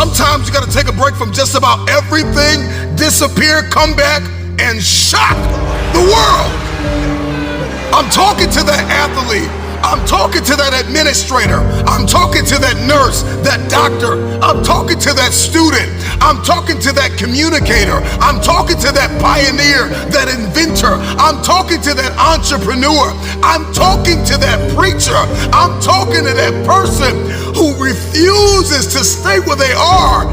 Sometimes you gotta take a break from just about everything, disappear, come back, and shock the world. I'm talking to that athlete. I'm talking to that administrator. I'm talking to that nurse, that doctor. I'm talking to that student. I'm talking to that communicator. I'm talking to that pioneer, that inventor. I'm talking to that entrepreneur. I'm talking to that preacher. I'm talking to that person who refuses to stay where they are.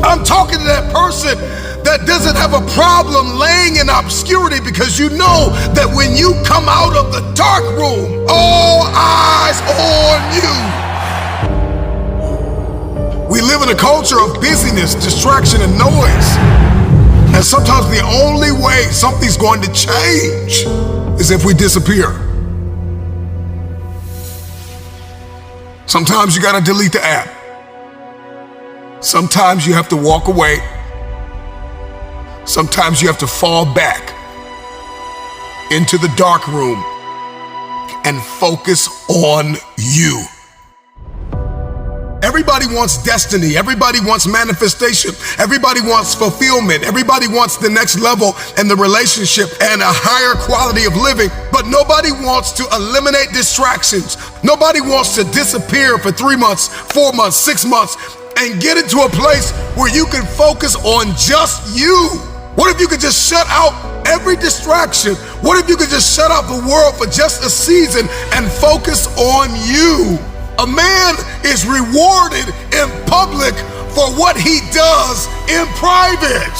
I'm talking to that person that doesn't have a problem laying in obscurity, because you know that when you come out of the dark room, all eyes on you. We live in a culture of busyness, distraction, and noise. And sometimes the only way something's going to change is if we disappear. Sometimes you gotta delete the app. Sometimes you have to walk away. Sometimes you have to fall back into the dark room and focus on you. Everybody wants destiny. Everybody wants manifestation. Everybody wants fulfillment. Everybody wants the next level in the relationship and a higher quality of living. But nobody wants to eliminate distractions. Nobody wants to disappear for 3 months, 4 months, 6 months, and get into a place where you can focus on just you. What if you could just shut out every distraction? What if you could just shut out the world for just a season and focus on you? A man is rewarded in public for what he does in private.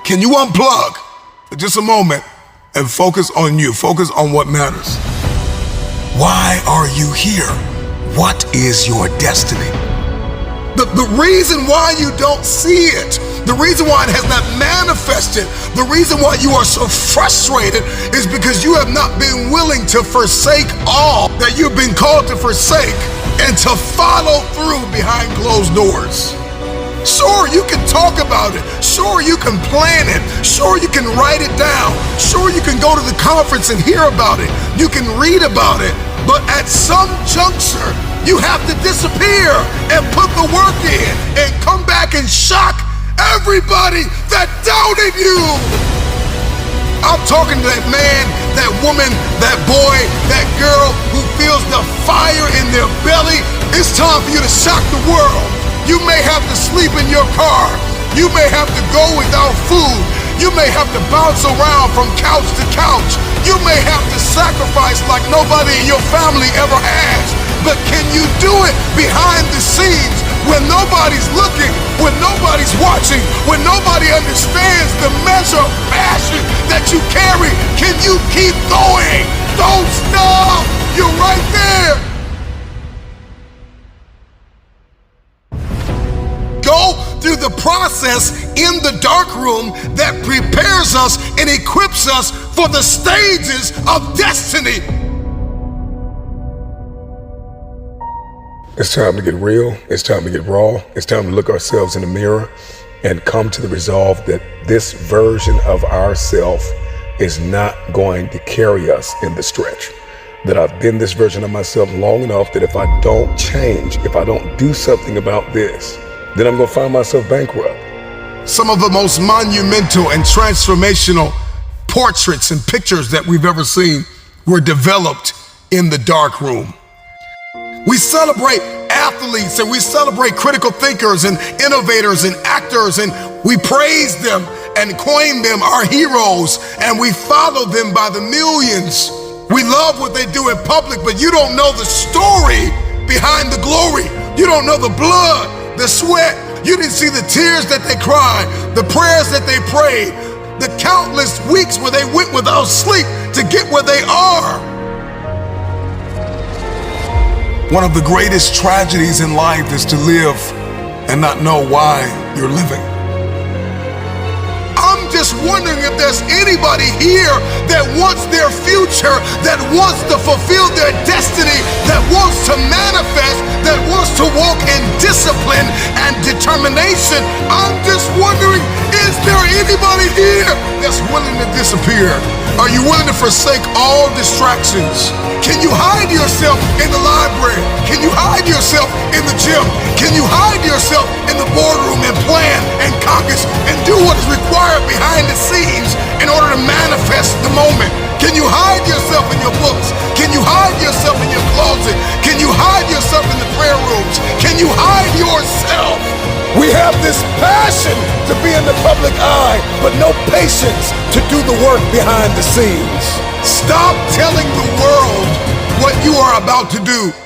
Can you unplug for just a moment and focus on you? Focus on what matters. Why are you here? What is your destiny? The reason why you don't see it, the reason why it has not manifested, the reason why you are so frustrated is because you have not been willing to forsake all that you've been called to forsake and to follow through behind closed doors. Sure, you can talk about it. Sure, you can plan it. Sure, you can write it down. Sure, you can go to the conference and hear about it. You can read about it. But at some juncture, you have to disappear and put the work in and come back and shock everybody that doubted you. I'm talking to that man, that woman, that boy, that girl who feels the fire in their belly. It's time for you to shock the world. You may have to sleep in your car. You may have to go without food. You may have to bounce around from couch to couch. You may have to sacrifice like nobody in your family ever has. But can you do it behind the scenes when nobody's looking, when nobody's watching, when nobody understands the measure of passion that you carry? Can you keep going? Don't stop. You're right there. Go through the process in the dark room that prepares us and equips us for the stages of destiny. It's time to get real. It's time to get raw. It's time to look ourselves in the mirror and come to the resolve that this version of ourself is not going to carry us in the stretch. That I've been this version of myself long enough that if I don't change, if I don't do something about this, then I'm gonna find myself bankrupt. Some of the most monumental and transformational portraits and pictures that we've ever seen were developed in the dark room. We celebrate athletes and we celebrate critical thinkers and innovators and actors, and we praise them and coin them our heroes, and we follow them by the millions. We love what they do in public, but you don't know the story behind the glory. You don't know the blood, the sweat. You didn't see the tears that they cried, the prayers that they prayed, the countless weeks where they went without sleep to get where they are. One of the greatest tragedies in life is to live and not know why you're living. I'm just wondering if there's anybody here that wants their future, that wants to fulfill their destiny, that wants to manifest, that wants to walk in discipline and determination. I'm just wondering, is there anybody here that's willing to disappear? Are you willing to forsake all distractions? Can you hide yourself in the library? Can you hide yourself in the gym? Can you hide yourself in the boardroom and plan and caucus and do what is required behind the scenes in order to manifest the moment? Can you hide yourself in your books? Can you hide yourself in your closet? Can you hide yourself in the prayer rooms? Can you hide yourself? We have this passion to be in the public eye, but no patience to do the work behind the scenes. Stop telling the world what you are about to do.